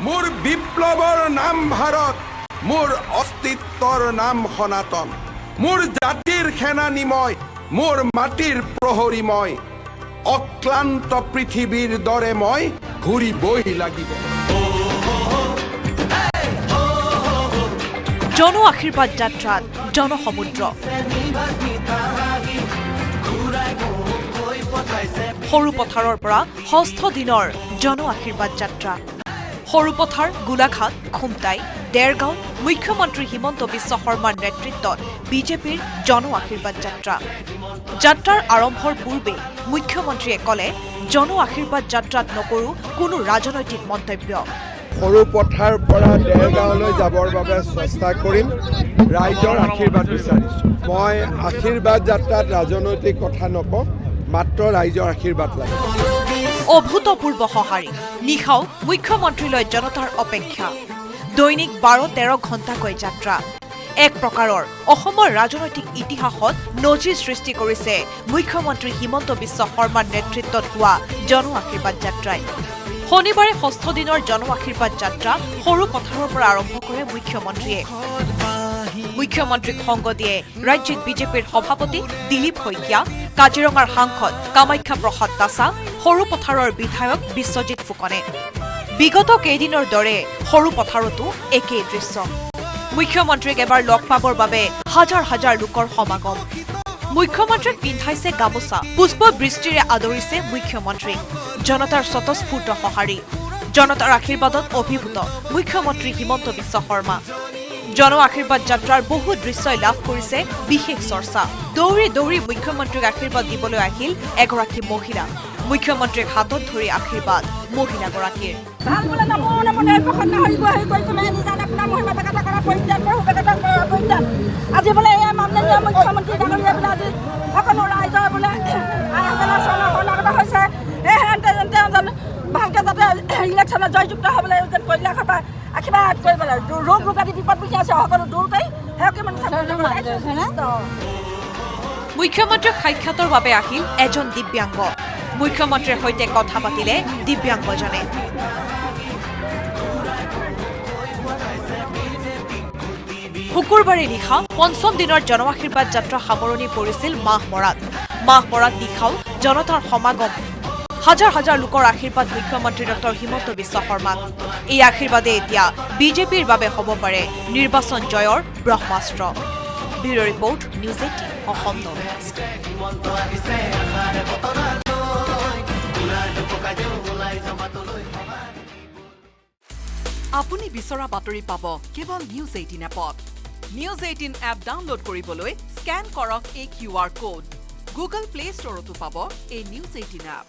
মোৰ বিপ্লৱৰ নাম ভাৰত, মোৰ অস্তিত্বৰ নাম সনাতন, মোৰ জাতিৰ সেনানী মই, মোৰ মাটিৰ প্ৰহৰী মই, অক্লান্ত পৃথিৱীৰ দৰে মই ঘূৰিবই লাগিব। জন আশীৰ্বাদ যাত্ৰাত জনসমুদ্ৰ, সৰু পথাৰৰ পৰা ষষ্ঠ দিনৰ জন আশীৰ্বাদ যাত্ৰা। সৰু পথাৰ, গোলাঘাট, খুমটাই, দেৰগাঁও মুখ্যমন্ত্ৰী হিমন্ত বিশ্ব শৰ্মাৰ নেতৃত্বত বিজেপিৰ জন আশীৰ্বাদ যাত্ৰা। যাত্ৰাৰ আৰম্ভৰ পূৰ্বে মুখ্যমন্ত্ৰীয়ে ক'লে, জন আশীৰ্বাদ যাত্ৰাত নকৰো কোনো ৰাজনৈতিক মন্তব্য। সৰু পথাৰ পৰা দেৰগাঁৱলৈ যাবৰ বাবে চেষ্টা কৰিম, ৰাইজৰ আশীৰ্বাদ বিচাৰিছোঁ। মই আশীৰ্বাদ যাত্ৰাত ৰাজনৈতিক কথা নকওঁ, মাত্ৰ ৰাইজৰ আশীৰ্বাদ লাগে। অভূতপূৰ্ব সঁহাৰি, নিশাও মুখ্যমন্ত্ৰীলৈ জনতাৰ অপেক্ষা। দৈনিক 12-13 ঘণ্টাকৈ যাত্ৰা। এক প্ৰকাৰৰ অসমৰ ৰাজনৈতিক ইতিহাসত নজিৰ সৃষ্টি কৰিছে মুখ্যমন্ত্ৰী হিমন্ত বিশ্ব শৰ্মাৰ নেতৃত্বত হোৱা জন আশীৰ্বাদ যাত্ৰাই। শনিবাৰে ষষ্ঠ দিনৰ জন আশীৰ্বাদ যাত্ৰা সৰু পথাৰৰ পৰা আৰম্ভ কৰে মুখ্যমন্ত্ৰীয়ে। মুখ্যমন্ত্ৰীক সংগ দিয়ে ৰাজ্যিক বিজেপিৰ সভাপতি দিলীপ শইকীয়া, কাজিৰঙাৰ সাংসদ কামাখ্যা প্ৰসাদ তাছা, সৰু পথাৰৰ বিধায়ক বিশ্বজিৎ ফুকনে। বিগত কেইদিনৰ দৰে সৰু পথাৰতো একেই দৃশ্য। মুখ্যমন্ত্ৰীক এবাৰ লগ পাবৰ বাবে হাজাৰ হাজাৰ লোকৰ সমাগম। মুখ্যমন্ত্ৰীক পিন্ধাইছে গামোচা, পুষ্পবৃষ্টিৰে আদৰিছে মুখ্যমন্ত্ৰীক। জনতাৰ স্বতঃস্ফূৰ্ত সঁহাৰি, জনতাৰ আশীৰ্বাদত অভিভূত মুখ্যমন্ত্ৰী হিমন্ত বিশ্ব শৰ্মা। জন আশীৰ্বাদ যাত্ৰাৰ বহু দৃশ্যই লাভ কৰিছে বিশেষ চৰ্চা। দৌৰি দৌৰি মুখ্যমন্ত্ৰীক আশীৰ্বাদ দিবলৈ আহিল এগৰাকী মহিলা। মুখ্যমন্ত্ৰীক হাতত ধৰি আশীৰ্বাদ মহিলাগৰাকীৰ। আজি বোলে এয়া মাননীয় মুখ্যমন্ত্ৰী ডাঙৰীয়া বোলে আজি সকলো ৰাইজৰ বোলে হৈছে ভালকে যাতে ইলেকশ্যনত জয়যুক্ত হ'বলৈ কৈলাশৰ পৰা আশীৰ্বাদ কৰিবলৈ ৰোগ ৰোগাদি বিপদ বুজি আছে সকলো দূৰ কৰি সেইকে মানে মুখ্যমন্ত্ৰীক সাক্ষাতৰ বাবে আহিল এজন দিব্যাংগ। মুখ্যমন্ত্ৰীৰ সৈতে কথা পাতিলে দিব্যাংগজনে। শুকুৰবাৰে নিশা পঞ্চম দিনৰ জন আশীৰ্বাদ যাত্ৰা সামৰণি পৰিছিল মাহমৰাত। মাহমৰাত নিশাও জনতাৰ সমাগম। হাজাৰ হাজাৰ লোকৰ আশীৰ্বাদ মুখ্যমন্ত্ৰী ডক্টৰ হিমন্ত বিশ্ব শৰ্মাক। এই আশীৰ্বাদে এতিয়া বিজেপিৰ বাবে হ'ব পাৰে নিৰ্বাচন জয়ৰ ব্ৰহ্মাস্ত্ৰ। Bureau' report, news 18 Assam north east. আপুনি বিচৰা বাতৰি পাব কেৱল নিউজ 18 এপত। নিউজ 18 এপ ডাউনলোড কৰিবলৈ স্কেন কৰক এই QR কোড। গুগল প্লে ষ্টৰতো পাব এই নিউজ 18 এপ।